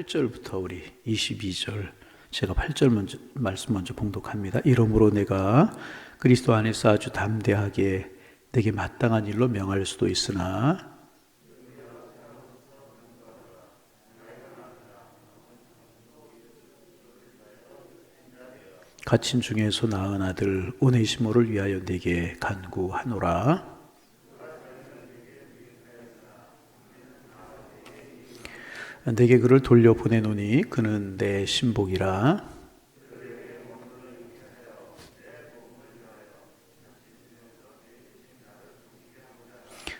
8절부터 우리 22절, 제가 8절 말씀 먼저 봉독합니다. 이러므로 내가 그리스도 안에서 아주 담대하게 내게 마땅한 일로 명할 수도 있으나 갇힌 중에서 낳은 아들 오네시모를 위하여 내게 간구하노라. 내게 그를 돌려보내노니 그는 내 신복이라.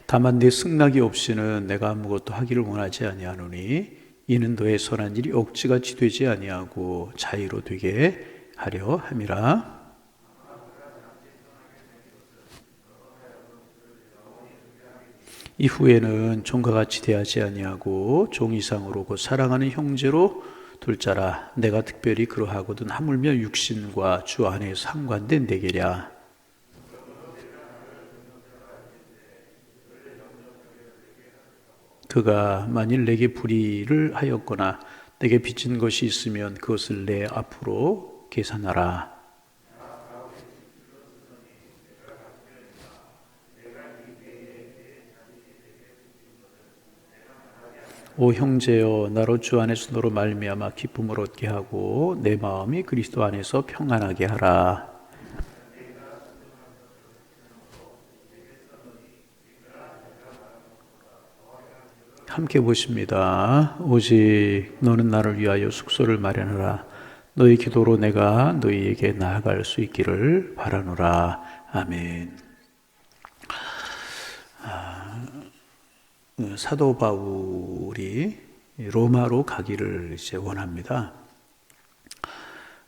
다만 내 승낙이 없이는 내가 아무것도 하기를 원하지 아니하노니 이는 너의 선한 일이 억지같이 되지 아니하고 자유로 되게 하려 함이라. 이후에는 종과 같이 대하지 아니하고 종 이상으로 곧 사랑하는 형제로 둘 자라. 내가 특별히 그러하거든 하물며 육신과 주 안에 상관된 내게랴. 그가 만일 내게 불의를 하였거나 내게 빚진 것이 있으면 그것을 내 앞으로 계산하라. 오 형제여, 나로 주 안에서 너로 말미암아 기쁨을 얻게 하고 내 마음이 그리스도 안에서 평안하게 하라. 함께 보십니다. 오직 너는 나를 위하여 숙소를 마련하라. 너희 기도로 내가 너희에게 나아갈 수 있기를 바라노라. 아멘. 사도 바울이 로마로 가기를 이제 원합니다.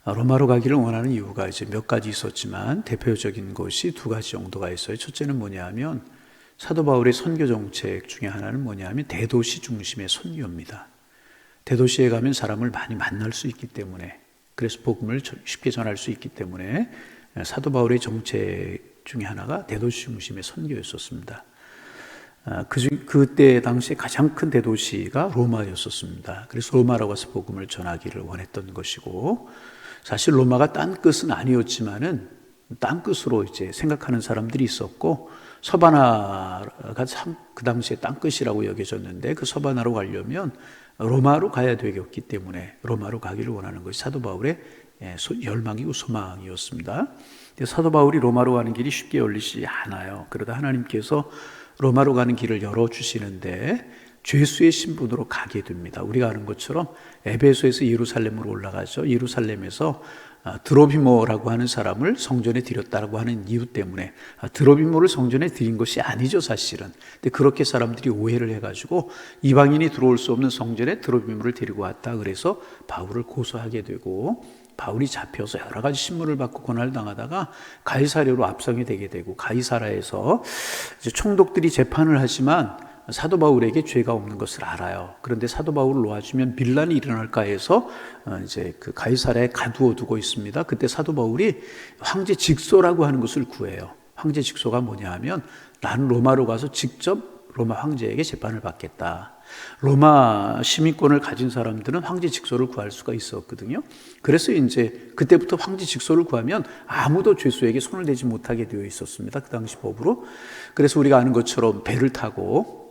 로마로 가기를 원하는 이유가 이제 몇 가지 있었지만 대표적인 것이 두 가지 정도가 있어요. 첫째는 뭐냐면 사도 바울의 선교 정책 중에 하나는 뭐냐면 대도시 중심의 선교입니다. 대도시에 가면 사람을 많이 만날 수 있기 때문에, 그래서 복음을 쉽게 전할 수 있기 때문에 사도 바울의 정책 중에 하나가 대도시 중심의 선교였었습니다. 그때 당시에 가장 큰 대도시가 로마였었습니다. 그래서 로마로 가서 복음을 전하기를 원했던 것이고, 사실 로마가 딴 뜻은 아니었지만은 딴 뜻으로 이제 생각하는 사람들이 있었고, 서바나가 참 그 당시에 딴 뜻이라고 여겨졌는데 그 서바나로 가려면 로마로 가야 되겠기 때문에 로마로 가기를 원하는 것이 사도 바울의 열망이고 소망이었습니다. 사도 바울이 로마로 가는 길이 쉽게 열리지 않아요. 그러다 하나님께서 로마로 가는 길을 열어주시는데 죄수의 신분으로 가게 됩니다. 우리가 아는 것처럼 에베소에서 예루살렘으로 올라가죠. 예루살렘에서 드로비모라고 하는 사람을 성전에 드렸다고 하는 이유 때문에, 드로비모를 성전에 드린 것이 아니죠 사실은. 근데 그렇게 사람들이 오해를 해가지고 이방인이 들어올 수 없는 성전에 드로비모를 데리고 왔다. 그래서 바울을 고소하게 되고 바울이 잡혀서 여러 가지 신문을 받고 고난을 당하다가 가이사랴로 압송이 되게 되고, 가이사랴에서 이제 총독들이 재판을 하지만 사도 바울에게 죄가 없는 것을 알아요. 그런데 사도 바울을 놓아주면 밀란이 일어날까 해서 이제 그 가이사랴에 가두어 두고 있습니다. 그때 사도 바울이 황제 직소라고 하는 것을 구해요. 황제 직소가 뭐냐 하면 나는 로마로 가서 직접 로마 황제에게 재판을 받겠다. 로마 시민권을 가진 사람들은 황제 직소를 구할 수가 있었거든요. 그래서 이제 그때부터 황제 직소를 구하면 아무도 죄수에게 손을 대지 못하게 되어 있었습니다. 그 당시 법으로. 그래서 우리가 아는 것처럼 배를 타고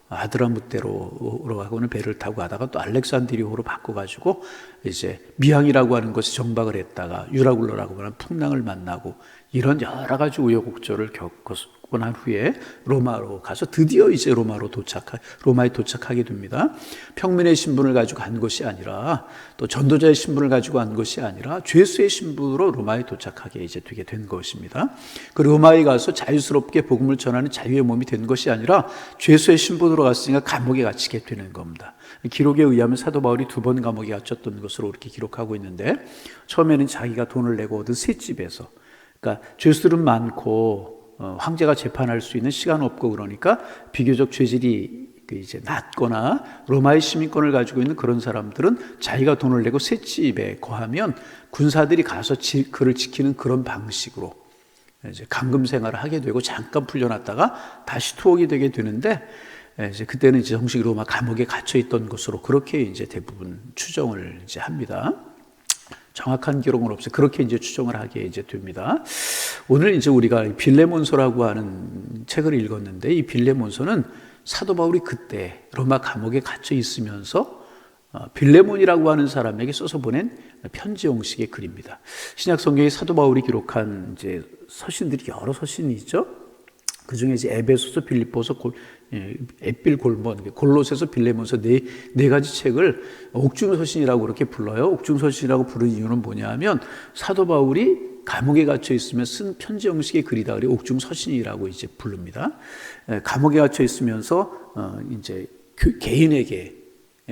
아드라무테로 가고는 배를 타고 가다가 또 알렉산드리아로 바꿔가지고 이제 미항이라고 하는 곳에 정박을 했다가 유라굴로라고 하는 풍랑을 만나고 이런 여러 가지 우여곡절을 겪고 난 후에 로마로 가서 드디어 이제 로마에 도착하게 됩니다. 평민의 신분을 가지고 간 것이 아니라 또 전도자의 신분을 가지고 간 것이 아니라 죄수의 신분으로 로마에 도착하게 이제 되게 된 것입니다. 그 로마에 가서 자유스럽게 복음을 전하는 자유의 몸이 된 것이 아니라 죄수의 신분으로 갔으니까 감옥에 갇히게 되는 겁니다. 기록에 의하면 사도 바울이 2번 감옥에 갇혔던 것으로 이렇게 기록하고 있는데, 처음에는 자기가 돈을 내고 얻은 셋집에서, 그러니까 죄수들은 많고 황제가 재판할 수 있는 시간 없고 그러니까 비교적 죄질이 이제 낮거나 로마의 시민권을 가지고 있는 그런 사람들은 자기가 돈을 내고 셋집에 거하면 군사들이 가서 그를 지키는 그런 방식으로 이제 감금 생활을 하게 되고 잠깐 풀려났다가 다시 투옥이 되게 되는데, 이제 그때는 이제 정식 로마 감옥에 갇혀 있던 것으로 그렇게 이제 대부분 추정을 이제 합니다. 정확한 기록은 없어요. 그렇게 이제 추정을 하게 이제 됩니다. 오늘 이제 우리가 빌레몬서라고 하는 책을 읽었는데, 이 빌레몬서는 사도 바울이 그때 로마 감옥에 갇혀 있으면서 빌레몬이라고 하는 사람에게 써서 보낸 편지 형식의 글입니다. 신약 성경에 사도 바울이 기록한 이제 서신들이 여러 서신이 있죠. 그 중에 이제 에베소서, 빌립보서, 에필, 골몬, 골로새서, 빌레몬서 네 가지 책을 옥중서신이라고 그렇게 불러요. 옥중서신이라고 부르는 이유는 뭐냐면 사도 바울이 감옥에 갇혀 있으면 쓴 편지 형식의 글이다. 그래 옥중서신이라고 이제 부릅니다. 감옥에 갇혀 있으면서 이제 개인에게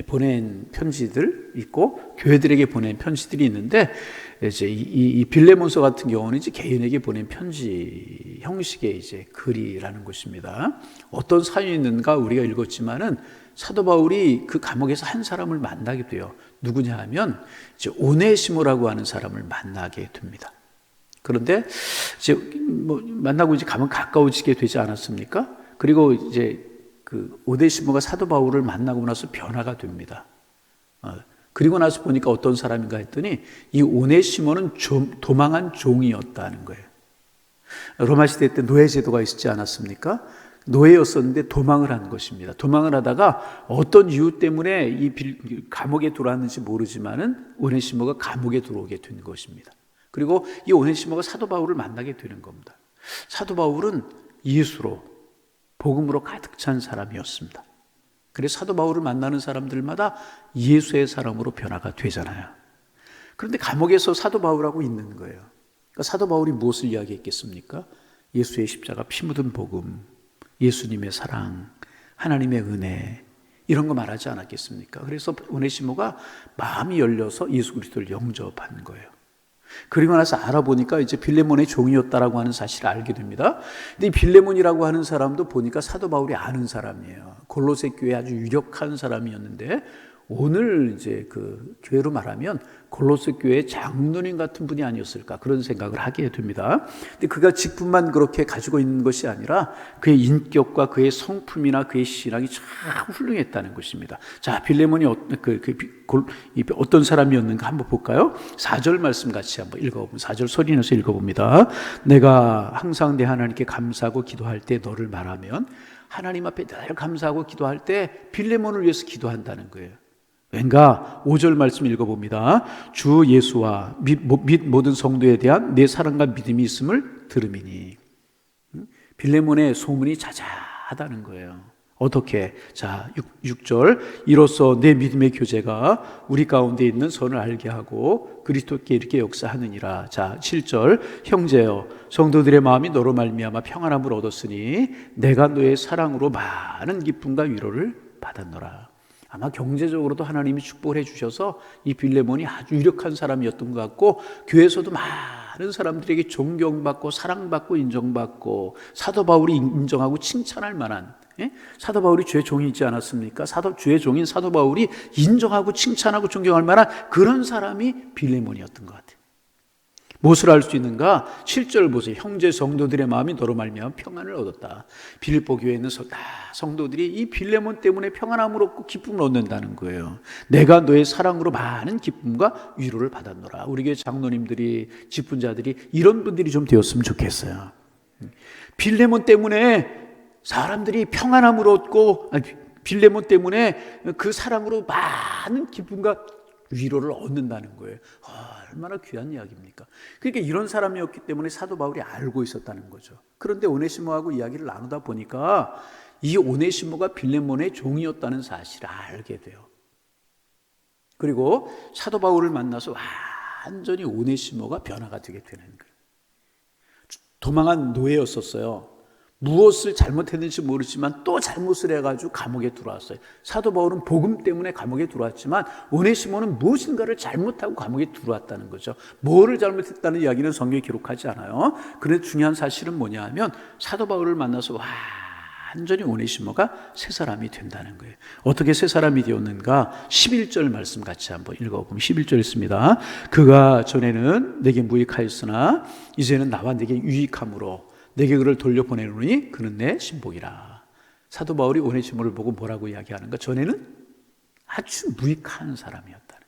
보낸 편지들 있고 교회들에게 보낸 편지들이 있는데, 이제 이 빌레몬서 같은 경우는 이제 개인에게 보낸 편지 형식의 이제 글이라는 것입니다. 어떤 사연이 있는가 우리가 읽었지만은 사도 바울이 그 감옥에서 한 사람을 만나게 돼요. 누구냐 하면 이제 오네시모라고 하는 사람을 만나게 됩니다. 그런데 이제 뭐 만나고 이제 가면 가까워지게 되지 않았습니까? 그리고 이제 그 오네시모가 사도 바울을 만나고 나서 변화가 됩니다. 그리고 나서 보니까 어떤 사람인가 했더니 이 오네시모는 도망한 종이었다는 거예요. 로마 시대 때 노예 제도가 있지 않았습니까? 노예였었는데 도망을 한 것입니다. 도망을 하다가 어떤 이유 때문에 이 감옥에 들어왔는지 모르지만은 오네시모가 감옥에 들어오게 된 것입니다. 그리고 이 오네시모가 사도 바울을 만나게 되는 겁니다. 사도 바울은 예수로, 복음으로 가득 찬 사람이었습니다. 그래서 사도 바울을 만나는 사람들마다 예수의 사람으로 변화가 되잖아요. 그런데 감옥에서 사도 바울하고 있는 거예요. 그러니까 사도 바울이 무엇을 이야기했겠습니까? 예수의 십자가, 피 묻은 복음, 예수님의 사랑, 하나님의 은혜, 이런 거 말하지 않았겠습니까? 그래서 오네시모가 마음이 열려서 예수 그리스도를 영접한 거예요. 그리고 나서 알아보니까 이제 빌레몬의 종이었다라고 하는 사실을 알게 됩니다. 근데 이 빌레몬이라고 하는 사람도 보니까 사도 바울이 아는 사람이에요. 골로새 교회 아주 유력한 사람이었는데, 오늘 이제 그 교회로 말하면 골로새 교회의 장로님 같은 분이 아니었을까, 그런 생각을 하게 됩니다. 근데 그가 직분만 그렇게 가지고 있는 것이 아니라 그의 인격과 그의 성품이나 그의 신앙이 참 훌륭했다는 것입니다. 자, 빌레몬이 어떤 사람이었는가 한번 볼까요? 4절 말씀 같이 한번 읽어보면, 4절 소리 내서 읽어봅니다. 내가 항상 내 하나님께 감사하고 기도할 때 너를 말하면, 하나님 앞에 늘 감사하고 기도할 때 빌레몬을 위해서 기도한다는 거예요. 왠가 5절 말씀 읽어봅니다. 주 예수와 및 모든 성도에 대한 내 사랑과 믿음이 있음을 들음이니. 빌레몬의 소문이 자자하다는 거예요. 어떻게? 자, 6절. 이로써 내 믿음의 교제가 우리 가운데 있는 선을 알게 하고 그리스도께 이렇게 역사하느니라. 자, 7절. 형제여, 성도들의 마음이 너로 말미암아 평안함을 얻었으니 내가 너의 사랑으로 많은 기쁨과 위로를 받았노라. 아마 경제적으로도 하나님이 축복을 해주셔서 이 빌레몬이 아주 유력한 사람이었던 것 같고, 교회에서도 많은 사람들에게 존경받고 사랑받고 인정받고 사도 바울이 인정하고 칭찬할 만한, 사도 바울이 주의 종이 있지 않았습니까? 주의 종인 사도 바울이 인정하고 칭찬하고 존경할 만한 그런 사람이 빌레몬이었던 것 같아요. 무엇을 알 수 있는가? 7절 보세요. 형제 성도들의 마음이 너로 말미암아 평안을 얻었다. 빌립보 교회에 있는 성도들이 이 빌레몬 때문에 평안함을 얻고 기쁨을 얻는다는 거예요. 내가 너의 사랑으로 많은 기쁨과 위로를 받았노라. 우리 교회 장로님들이, 직분자들이 이런 분들이 좀 되었으면 좋겠어요. 빌레몬 때문에 사람들이 평안함을 얻고, 빌레몬 때문에 그 사랑으로 많은 기쁨과 위로를 얻는다는 거예요. 얼마나 귀한 이야기입니까? 그러니까 이런 사람이었기 때문에 사도 바울이 알고 있었다는 거죠. 그런데 오네시모하고 이야기를 나누다 보니까 이 오네시모가 빌레몬의 종이었다는 사실을 알게 돼요. 그리고 사도 바울을 만나서 완전히 오네시모가 변화가 되게 되는 거예요. 도망한 노예였었어요. 무엇을 잘못했는지 모르지만 또 잘못을 해가지고 감옥에 들어왔어요. 사도 바울은 복음 때문에 감옥에 들어왔지만 오네시모는 무엇인가를 잘못하고 감옥에 들어왔다는 거죠. 뭐를 잘못했다는 이야기는 성경에 기록하지 않아요. 그런데 중요한 사실은 뭐냐 하면 사도 바울을 만나서 완전히 오네시모가 새 사람이 된다는 거예요. 어떻게 새 사람이 되었는가? 11절 말씀 같이 한번 읽어보면 11절 있습니다. 그가 전에는 내게 무익하였으나 이제는 나와 내게 유익함으로 내게 그를 돌려보내노니 그는 내 신복이라. 사도 바울이 오네시모를 보고 뭐라고 이야기하는가? 전에는 아주 무익한 사람이었다.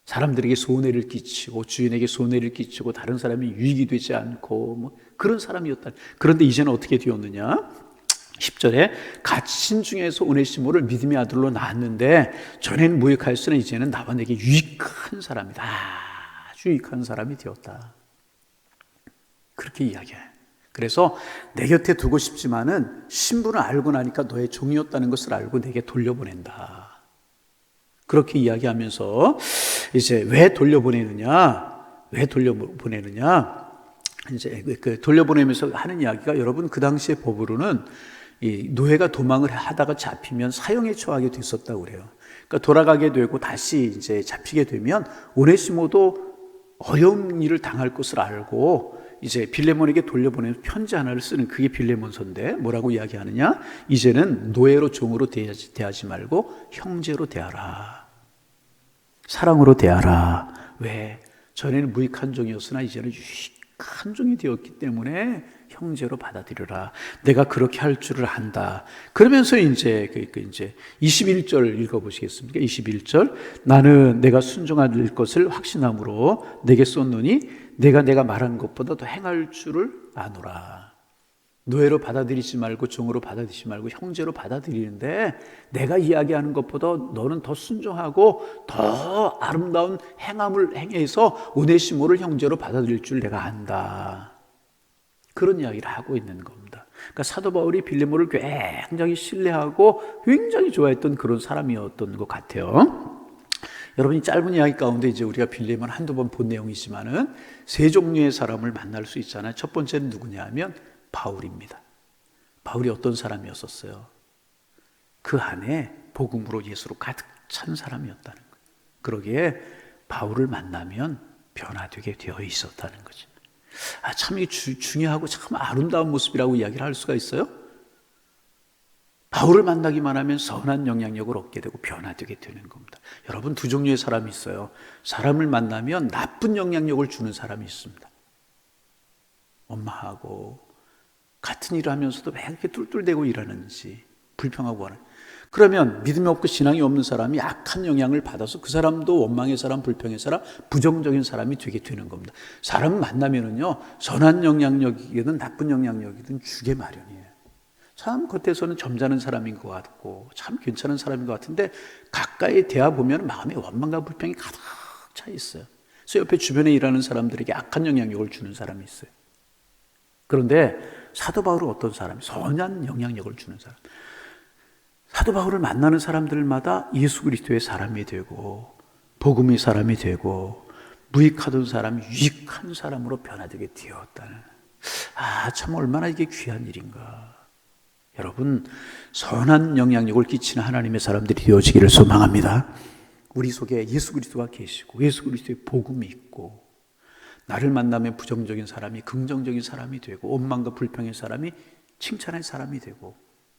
사람들에게 손해를 끼치고 주인에게 손해를 끼치고 다른 사람이 유익이 되지 않고 뭐 그런 사람이었다. 그런데 이제는 어떻게 되었느냐? 10절에 갇힌 중에서 오네시모를 믿음의 아들로 낳았는데 전에는 무익하였으나 이제는 나와 내게 유익한 사람이다. 아주 유익한 사람이 되었다. 그렇게 이야기해요. 그래서 내 곁에 두고 싶지만은 신분을 알고 나니까 너의 종이었다는 것을 알고 내게 돌려보낸다. 그렇게 이야기하면서 이제 왜 돌려보내느냐? 이제 그 돌려보내면서 하는 이야기가, 여러분 그 당시의 법으로는 이 노예가 도망을 하다가 잡히면 사형에 처하게 됐었다고 그래요. 그러니까 돌아가게 되고 다시 이제 잡히게 되면 오네시모도 어려운 일을 당할 것을 알고 이제 빌레몬에게 돌려보내면서 편지 하나를 쓰는, 그게 빌레몬서인데 뭐라고 이야기하느냐? 이제는 노예로 종으로 대하지 말고 형제로 대하라. 사랑으로 대하라. 왜? 전에는 무익한 종이었으나 이제는 유익한 종이 되었기 때문에 형제로 받아들여라. 내가 그렇게 할 줄을 안다. 그러면서 이제 21절 읽어보시겠습니까? 21절. 나는 내가 순종할 것을 확신함으로 내게 쏟노니 내가 말한 것보다 더 행할 줄을 아노라. 노예로 받아들이지 말고 종으로 받아들이지 말고 형제로 받아들이는데 내가 이야기하는 것보다 너는 더 순종하고 더 아름다운 행함을 행해서 오네시모를 형제로 받아들일 줄 내가 안다. 그런 이야기를 하고 있는 겁니다. 그러니까 사도 바울이 빌레몬을 굉장히 신뢰하고 굉장히 좋아했던 그런 사람이었던 것 같아요. 여러분이 짧은 이야기 가운데 이제 우리가 빌레몬 한두 번 본 내용이지만은 세 종류의 사람을 만날 수 있잖아요. 첫 번째는 누구냐 하면 바울입니다. 바울이 어떤 사람이었었어요? 그 안에 복음으로 예수로 가득 찬 사람이었다는 거예요. 그러기에 바울을 만나면 변화되게 되어 있었다는 거죠. 참 이게 중요하고 참 아름다운 모습이라고 이야기를 할 수가 있어요. 바울을 만나기만 하면 선한 영향력을 얻게 되고 변화되게 되는 겁니다. 여러분, 두 종류의 사람이 있어요. 사람을 만나면 나쁜 영향력을 주는 사람이 있습니다. 엄마하고 같은 일을 하면서도 왜 이렇게 툴툴대고 일하는지 불평하고 하는. 그러면 믿음이 없고 신앙이 없는 사람이 악한 영향을 받아서 그 사람도 원망의 사람, 불평의 사람, 부정적인 사람이 되게 되는 겁니다. 사람 만나면은요, 선한 영향력이든 나쁜 영향력이든 주게 마련이에요. 참 겉에서는 점잖은 사람인 것 같고 참 괜찮은 사람인 것 같은데 가까이 대화 보면 마음에 원망과 불평이 가득 차 있어요. 그래서 옆에 주변에 일하는 사람들에게 악한 영향력을 주는 사람이 있어요. 그런데 사도 바울은 어떤 사람이 선한 영향력을 주는 사람. 사도 바울을 만나는 사람들마다 예수 그리스도의 사람이 되고 복음의 사람이 되고 무익하던 사람이 유익한 사람으로 변화되게 되었다는. 참 얼마나 이게 귀한 일인가. 여러분, 선한 영향력을 끼치는 하나님의 사람들이 되어지기를 소망합니다. 우리 속에 예수 그리스도가 계시고 예수 그리스도의 복음이 있고 나를 만나면 부정적인 사람이 긍정적인 사람이 되고 원망과 불평의 사람이 칭찬의 사람이 되고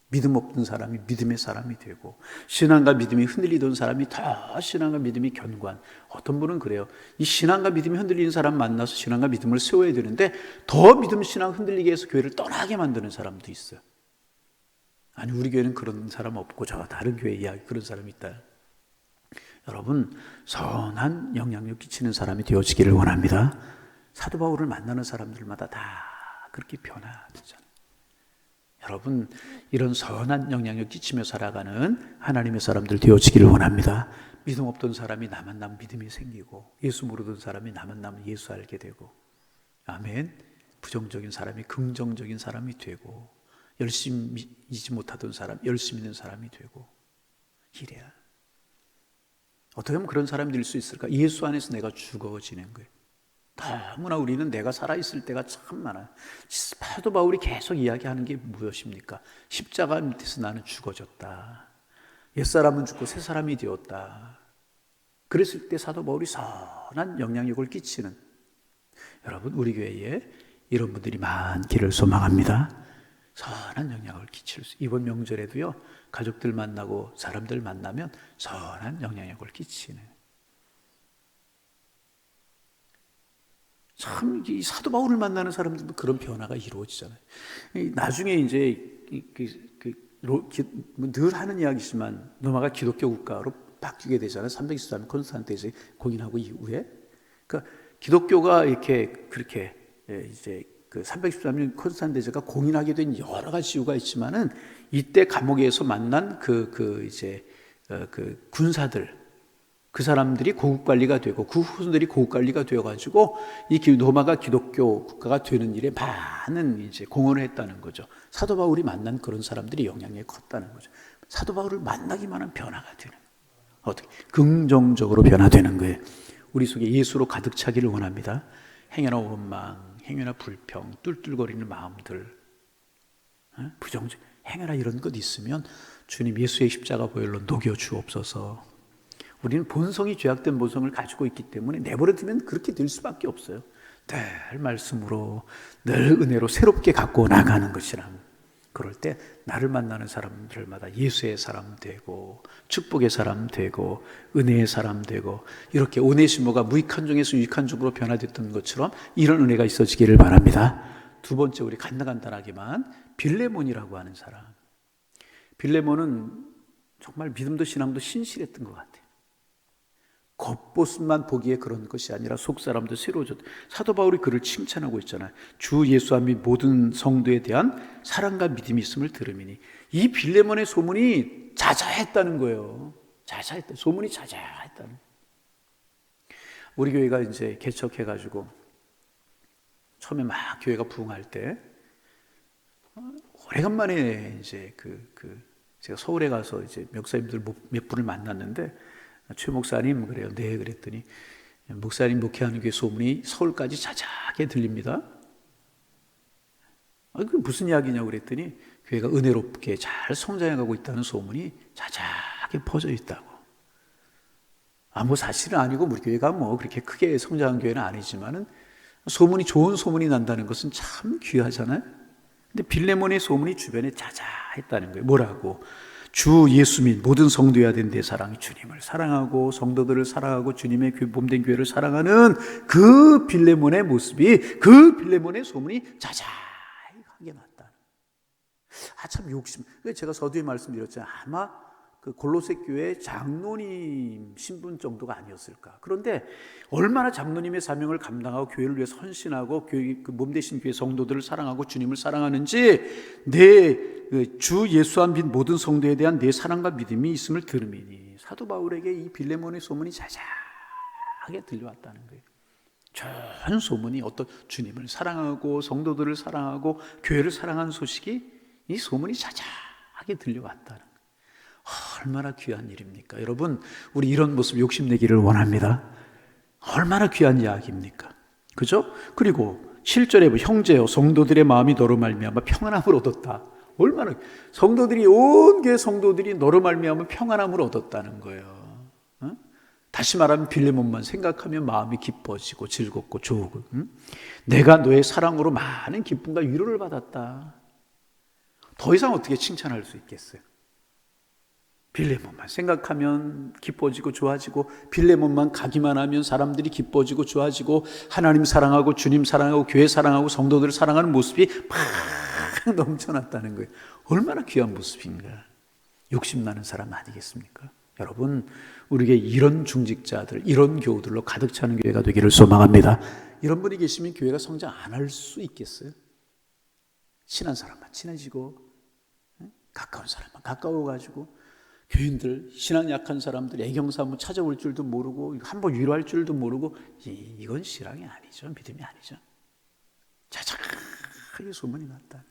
믿음 없던 사람이 믿음의 사람이 되고 신앙과 믿음이 흔들리던 사람이 더 신앙과 믿음이 견고한. 어떤 분은 그래요. 이 신앙과 믿음이 흔들리는 사람 만나서 신앙과 믿음을 세워야 되는데 더 믿음 신앙 흔들리게 해서 교회를 떠나게 만드는 사람도 있어요. 아니, 우리 교회는 그런 사람 없고 저 다른 교회 이야기 그런 사람이 있다. 여러분, 선한 영향력 끼치는 사람이 되어지기를 원합니다. 사도 바울을 만나는 사람들마다 다 그렇게 변화되잖아요. 여러분, 이런 선한 영향력 끼치며 살아가는 하나님의 사람들 되어지기를 원합니다. 믿음 없던 사람이 나 만나면 믿음이 생기고 예수 모르던 사람이 나 만나면 예수 알게 되고, 아멘. 부정적인 사람이 긍정적인 사람이 되고 열심히지 못하던 사람 열심히 있는 사람이 되고, 이래야. 어떻게 하면 그런 사람이 될 수 있을까? 예수 안에서 내가 죽어지는 거예요. 너무나 우리는 내가 살아있을 때가 참 많아요. 사도 바울이 계속 이야기하는 게 무엇입니까? 십자가 밑에서 나는 죽어졌다. 옛사람은 죽고 새사람이 되었다. 그랬을 때 사도 바울이 선한 영향력을 끼치는, 여러분, 우리 교회에 이런 분들이 많기를 소망합니다. 선한 영향을 끼칠 수. 이번 명절에도요, 가족들 만나고 사람들 만나면 선한 영향력을 끼치는. 참, 이 사도 바울을 만나는 사람들도 그런 변화가 이루어지잖아요. 나중에 이제 늘 하는 이야기지만 로마가 기독교 국가로 바뀌게 되잖아요. 323년 콘스탄티노스 공인하고 이후에. 그러니까 기독교가 이렇게 그렇게 이제 그 313년 콘스탄티노스가 공인하게 된 여러 가지 이유가 있지만은 이때 감옥에서 만난 그 군사들, 그 사람들이 고국 관리가 되고 그 후손들이 고국 관리가 되어가지고 이 로마가 기독교 국가가 되는 일에 많은 이제 공헌을 했다는 거죠. 사도 바울이 만난 그런 사람들이 영향력이 컸다는 거죠. 사도 바울을 만나기만 하면 변화가 되는, 어떻게 긍정적으로 변화되는 거예요. 우리 속에 예수로 가득 차기를 원합니다. 행여나 원망, 행여나 불평, 뚫뚫거리는 마음들, 부정적, 행여나 이런 것 있으면 주님 예수의 십자가 보혈로 녹여 주옵소서. 우리는 본성이 죄악된 본성을 가지고 있기 때문에 내버려두면 그렇게 될 수밖에 없어요. 늘 말씀으로, 늘 은혜로 새롭게 갖고 나가는 것이란. 그럴 때 나를 만나는 사람들마다 예수의 사람 되고 축복의 사람 되고 은혜의 사람 되고, 이렇게 오네시모가 무익한 종에서 유익한 종으로 변화됐던 것처럼 이런 은혜가 있어지기를 바랍니다. 두 번째, 우리 간단하게만 빌레몬이라고 하는 사람. 빌레몬은 정말 믿음도 신앙도 신실했던 것 같아요. 겉모습만 보기에 그런 것이 아니라 속사람도 새로워졌다. 사도 바울이 그를 칭찬하고 있잖아요. 주 예수와 및 모든 성도에 대한 사랑과 믿음이 있음을 들으미니. 이 빌레몬의 소문이 자자했다는 거예요. 자자했다. 소문이 자자했다는. 우리 교회가 이제 개척해가지고 처음에 막 교회가 부흥할 때 오래간만에 이제 제가 서울에 가서 이제 목사님들 몇 분을 만났는데, 최 목사님 그래요. 네, 그랬더니 목사님 목회하는 교회 소문이 서울까지 자자하게 들립니다. 그게 무슨 이야기냐고 그랬더니 교회가 은혜롭게 잘 성장해가고 있다는 소문이 자자하게 퍼져 있다고. 뭐 사실은 아니고 우리 교회가 뭐 그렇게 크게 성장한 교회는 아니지만은 소문이, 좋은 소문이 난다는 것은 참 귀하잖아요. 근데 빌레몬의 소문이 주변에 자자했다는 거예요. 뭐라고? 주 예수 및 모든 성도여야 된 내 사랑이, 주님을 사랑하고 성도들을 사랑하고 주님의 몸된 교회를 사랑하는 그 빌레몬의 모습이, 그 빌레몬의 소문이 자자하게 났다. 참 욕심. 제가 서두에 말씀드렸잖아요. 아마 그 골로새 교회 장로님 신분 정도가 아니었을까. 그런데 얼마나 장로님의 사명을 감당하고 교회를 위해서 헌신하고 그 몸되신 교회 성도들을 사랑하고 주님을 사랑하는지, 내 주 예수와 및 모든 성도에 대한 내 사랑과 믿음이 있음을 들으미니. 사도 바울에게 이 빌레몬의 소문이 자자하게 들려왔다는 거예요. 좋은 소문이, 어떤 주님을 사랑하고 성도들을 사랑하고 교회를 사랑하는 소식이, 이 소문이 자자하게 들려왔다는 거예요. 얼마나 귀한 일입니까? 여러분, 우리 이런 모습 욕심내기를 원합니다. 얼마나 귀한 이야기입니까? 그죠? 그리고 7절에 형제여 성도들의 마음이 너로 말미암아 평안함을 얻었다. 얼마나, 성도들이, 온 교회 성도들이 너로 말미암아 평안함을 얻었다는 거예요. 다시 말하면 빌레몬만 생각하면 마음이 기뻐지고 즐겁고 좋고, 내가 너의 사랑으로 많은 기쁨과 위로를 받았다. 더 이상 어떻게 칭찬할 수 있겠어요? 빌레몬만 생각하면 기뻐지고 좋아지고, 빌레몬만 가기만 하면 사람들이 기뻐지고 좋아지고, 하나님 사랑하고 주님 사랑하고 교회 사랑하고 성도들을 사랑하는 모습이 막 넘쳐났다는 거예요. 얼마나 귀한 모습인가. 욕심나는 사람 아니겠습니까? 여러분, 우리에게 이런 중직자들, 이런 교우들로 가득 차는 교회가 되기를 소망합니다. 이런 분이 계시면 교회가 성장 안 할 수 있겠어요? 친한 사람만 친해지고, 가까운 사람만 가까워가지고, 교인들, 신앙 약한 사람들, 애경사 한번 찾아올 줄도 모르고, 한번 위로할 줄도 모르고, 이건 신앙이 아니죠. 믿음이 아니죠. 자작하게 소문이 났다.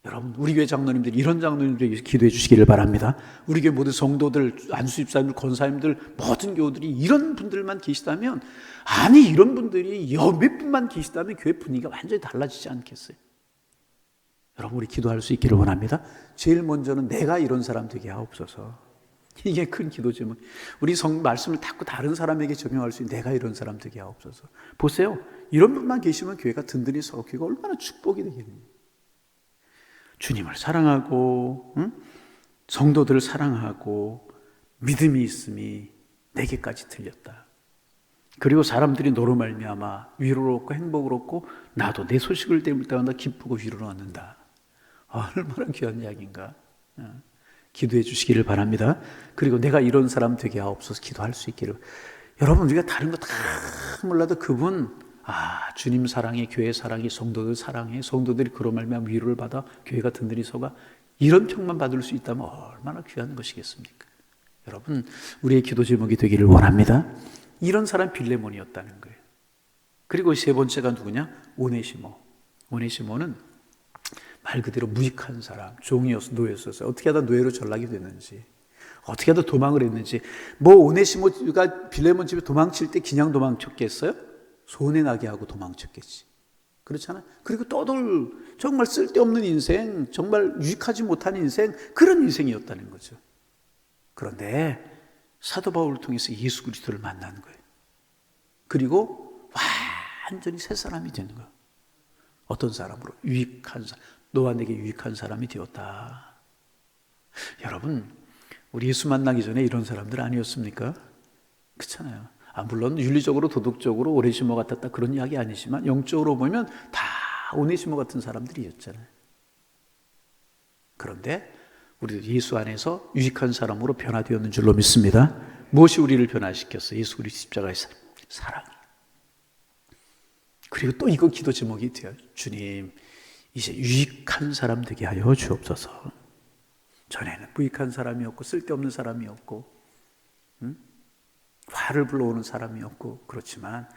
여러분, 우리 교회 장로님들, 이런 장로님들에게 기도해 주시기를 바랍니다. 우리 교회 모든 성도들, 안수집사님들, 권사님들, 모든 교우들이 이런 분들만 계시다면, 아니 이런 분들이 몇 분만 계시다면 교회 분위기가 완전히 달라지지 않겠어요? 여러분, 우리 기도할 수 있기를 원합니다. 제일 먼저는 내가 이런 사람 되게 하옵소서. 이게 큰 기도죠. 우리 말씀을 자꾸 다른 사람에게 적용할 수 있는, 내가 이런 사람 되게 하옵소서. 보세요. 이런 분만 계시면 교회가 든든히 서기가 얼마나 축복이 되겠습니까? 주님을 사랑하고, 성도들을 사랑하고 믿음이 있음이 내게까지 들렸다. 그리고 사람들이 너로 말미암아 위로를 얻고 행복을 얻고, 나도 내 소식을 들을 때마다 기쁘고 위로를 얻는다. 얼마나 귀한 이야기인가. 기도해 주시기를 바랍니다. 그리고 내가 이런 사람 되게 하옵소서 기도할 수 있기를. 여러분, 우리가 다른 거 다 몰라도 그분, 주님 사랑해, 교회 사랑해, 성도들 사랑해, 성도들이 그런 말면 위로를 받아 교회가 든든히 서가, 이런 평만 받을 수 있다면 얼마나 귀한 것이겠습니까? 여러분, 우리의 기도 제목이 되기를 원합니다. 이런 사람 빌레몬이었다는 거예요. 그리고 세 번째가 누구냐? 오네시모. 오네시모는 말 그대로 무익한 사람, 종이었어, 노예였어요. 어떻게 하다 노예로 전락이 됐는지, 어떻게 하다 도망을 했는지. 오네시모가 빌레몬 집에 도망칠 때 그냥 도망쳤겠어요? 손해 나게 하고 도망쳤겠지. 그렇잖아요. 그리고 떠돌, 정말 쓸데없는 인생, 정말 유익하지 못한 인생, 그런 인생이었다는 거죠. 그런데 사도 바울을 통해서 예수 그리스도를 만난 거예요. 그리고 완전히 새 사람이 되는 거예요. 어떤 사람으로? 유익한 사람. 너와 내게 유익한 사람이 되었다. 여러분, 우리 예수 만나기 전에 이런 사람들 아니었습니까? 그렇잖아요. 물론 윤리적으로 도덕적으로 오네시모 같았다 그런 이야기 아니지만 영적으로 보면 다 오네시모 같은 사람들이었잖아요. 그런데 우리도 예수 안에서 유익한 사람으로 변화되었는 줄로 믿습니다. 무엇이 우리를 변화시켰어? 예수 그리스도 십자가의 사랑. 그리고 또 이거 기도 제목이 돼요. 주님, 이제 유익한 사람 되게 하여 주옵소서. 전에는 무익한 사람이었고 쓸데없는 사람이었고 화를 불러오는 사람이었고, 그렇지만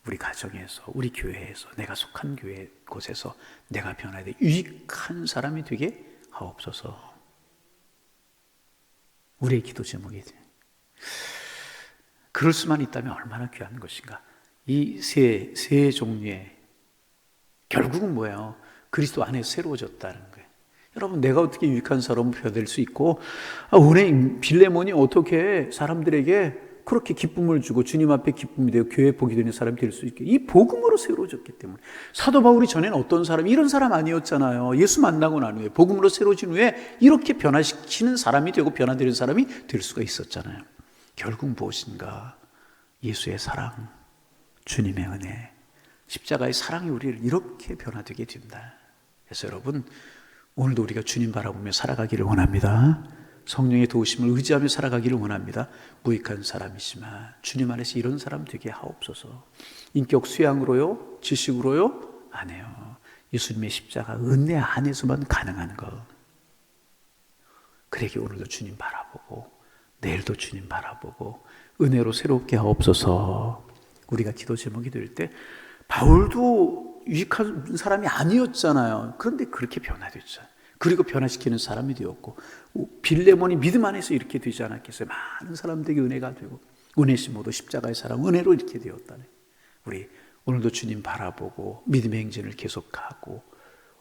우리 가정에서, 우리 교회에서, 내가 속한 교회 곳에서 내가 변화되 유익한 사람이 되게 하옵소서. 우리의 기도 제목이 돼요. 그럴 수만 있다면 얼마나 귀한 것인가. 이 세 종류의 결국은 뭐예요? 그리스도 안에 새로워졌다는 거예요. 여러분, 내가 어떻게 유익한 사람으로 변화될 수 있고, 오늘 빌레몬이 어떻게 사람들에게 그렇게 기쁨을 주고 주님 앞에 기쁨이 되고 교회 복이 되는 사람이 될 수 있게, 이 복음으로 새로워졌기 때문에. 사도 바울이 전에는 어떤 사람, 이런 사람 아니었잖아요. 예수 만나고 난 후에, 복음으로 새로워진 후에 이렇게 변화시키는 사람이 되고 변화되는 사람이 될 수가 있었잖아요. 결국 무엇인가? 예수의 사랑, 주님의 은혜, 십자가의 사랑이 우리를 이렇게 변화되게 된다. 그래서 여러분, 오늘도 우리가 주님 바라보며 살아가기를 원합니다. 성령의 도우심을 의지하며 살아가기를 원합니다. 무익한 사람이지만 주님 안에서 이런 사람 되게 하옵소서. 인격 수양으로요? 지식으로요? 안 해요. 예수님의 십자가 은혜 안에서만 가능한 것. 그러기 오늘도 주님 바라보고 내일도 주님 바라보고 은혜로 새롭게 하옵소서. 우리가 기도 제목이 될 때 바울도 유익한 사람이 아니었잖아요. 그런데 그렇게 변화됐죠. 그리고 변화시키는 사람이 되었고, 빌레몬이 믿음 안에서 이렇게 되지 않았겠어요? 많은 사람들에게 은혜가 되고, 오네시모도 십자가의 사랑 은혜로 이렇게 되었다네. 우리 오늘도 주님 바라보고 믿음의 행진을 계속하고,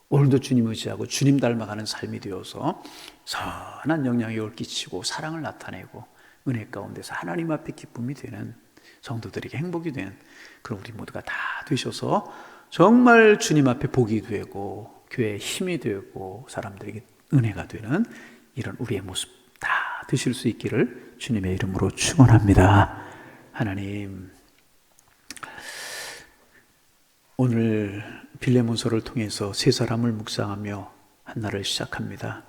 오늘도 주님 의지하고 주님 닮아가는 삶이 되어서 선한 영향력을 끼치고 사랑을 나타내고 은혜 가운데서 하나님 앞에 기쁨이 되는, 성도들에게 행복이 되는 그런 우리 모두가 다 되셔서 정말 주님 앞에 복이 되고 교회에 힘이 되고 사람들에게 은혜가 되는 이런 우리의 모습 다 되실 수 있기를 주님의 이름으로 축원합니다. 하나님, 오늘 빌레몬서를 통해서 세 사람을 묵상하며 한 날을 시작합니다.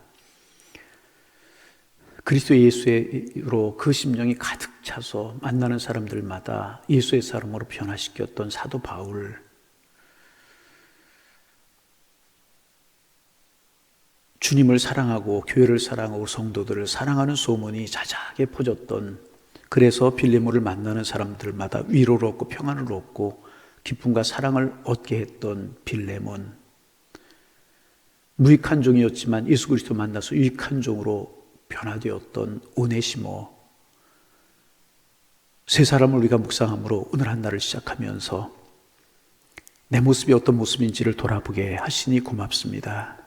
그리스도 예수로 그 심령이 가득 차서 만나는 사람들마다 예수의 사람으로 변화시켰던 사도 바울, 주님을 사랑하고 교회를 사랑하고 성도들을 사랑하는 소문이 자자하게 퍼졌던, 그래서 빌레몬을 만나는 사람들마다 위로를 얻고 평안을 얻고 기쁨과 사랑을 얻게 했던 빌레몬, 무익한 종이었지만 예수 그리스도 만나서 유익한 종으로 변화되었던 오네시모, 세 사람을 우리가 묵상함으로 오늘 한 날을 시작하면서 내 모습이 어떤 모습인지를 돌아보게 하시니 고맙습니다.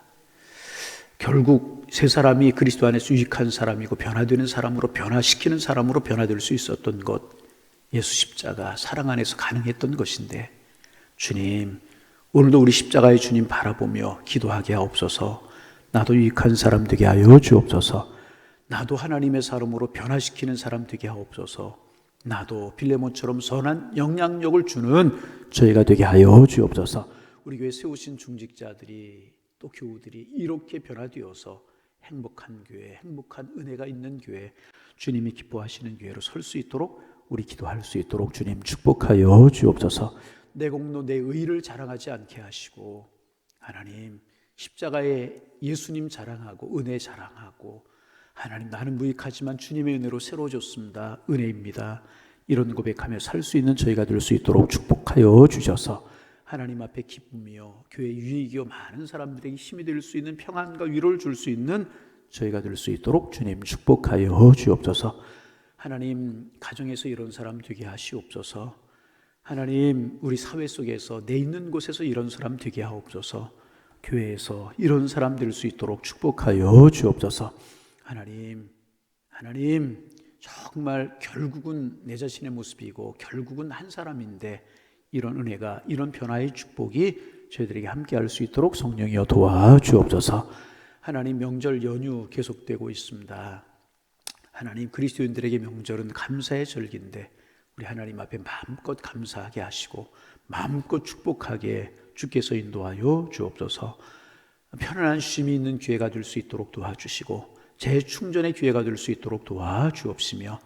결국 세 사람이 그리스도 안에서 유익한 사람이고 변화되는 사람으로, 변화시키는 사람으로 변화될 수 있었던 것, 예수 십자가 사랑 안에서 가능했던 것인데, 주님, 오늘도 우리 십자가의 주님 바라보며 기도하게 하옵소서. 나도 유익한 사람 되게 하여 주옵소서. 나도 하나님의 사람으로 변화시키는 사람 되게 하옵소서. 나도 빌레몬처럼 선한 영향력을 주는 저희가 되게 하여 주옵소서. 우리 교회 세우신 중직자들이 또 교우들이 이렇게 변화되어서 행복한 교회, 행복한 은혜가 있는 교회, 주님이 기뻐하시는 교회로 설 수 있도록 우리 기도할 수 있도록 주님 축복하여 주옵소서. 내 공로 내 의를 자랑하지 않게 하시고 하나님 십자가에 예수님 자랑하고 은혜 자랑하고 하나님 나는 무익하지만 주님의 은혜로 새로워졌습니다. 은혜입니다. 이런 고백하며 살 수 있는 저희가 될 수 있도록 축복하여 주셔서 하나님 앞에 기쁨이요 교회 유익이요 많은 사람들에게 힘이 될 수 있는 평안과 위로를 줄 수 있는 저희가 될 수 있도록 주님 축복하여 주옵소서. 하나님 가정에서 이런 사람 되게 하시옵소서. 하나님 우리 사회 속에서 내 있는 곳에서 이런 사람 되게 하옵소서. 교회에서 이런 사람 될 수 있도록 축복하여 주옵소서. 하나님 정말 결국은 내 자신의 모습이고 결국은 한 사람인데 이런 은혜가 이런 변화의 축복이 저희들에게 함께할 수 있도록 성령이여 도와주옵소서. 하나님 명절 연휴 계속되고 있습니다. 하나님 그리스도인들에게 명절은 감사의 절기인데 우리 하나님 앞에 마음껏 감사하게 하시고 마음껏 축복하게 주께서 인도하여 주옵소서. 편안한 쉼이 있는 기회가 될 수 있도록 도와주시고 재충전의 기회가 될 수 있도록 도와주옵시며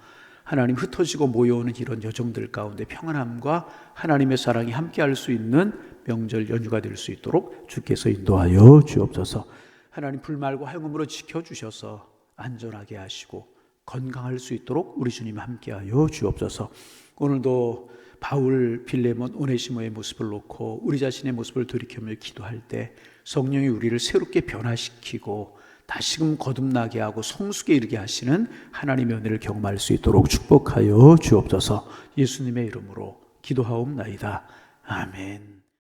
하나님 흩어지고 모여오는 이런 여정들 가운데 평안함과 하나님의 사랑이 함께할 수 있는 명절 연휴가 될 수 있도록 주께서 인도하여 주옵소서. 하나님 불말고 화영음으로 지켜주셔서 안전하게 하시고 건강할 수 있도록 우리 주님 함께하여 주옵소서. 오늘도 바울, 빌레몬, 오네시모의 모습을 놓고 우리 자신의 모습을 돌이키며 기도할 때 성령이 우리를 새롭게 변화시키고 다시금 거듭나게 하고 성숙에 이르게 하시는 하나님의 은혜를 경험할 수 있도록 축복하여 주옵소서. 예수님의 이름으로 기도하옵나이다. 아멘.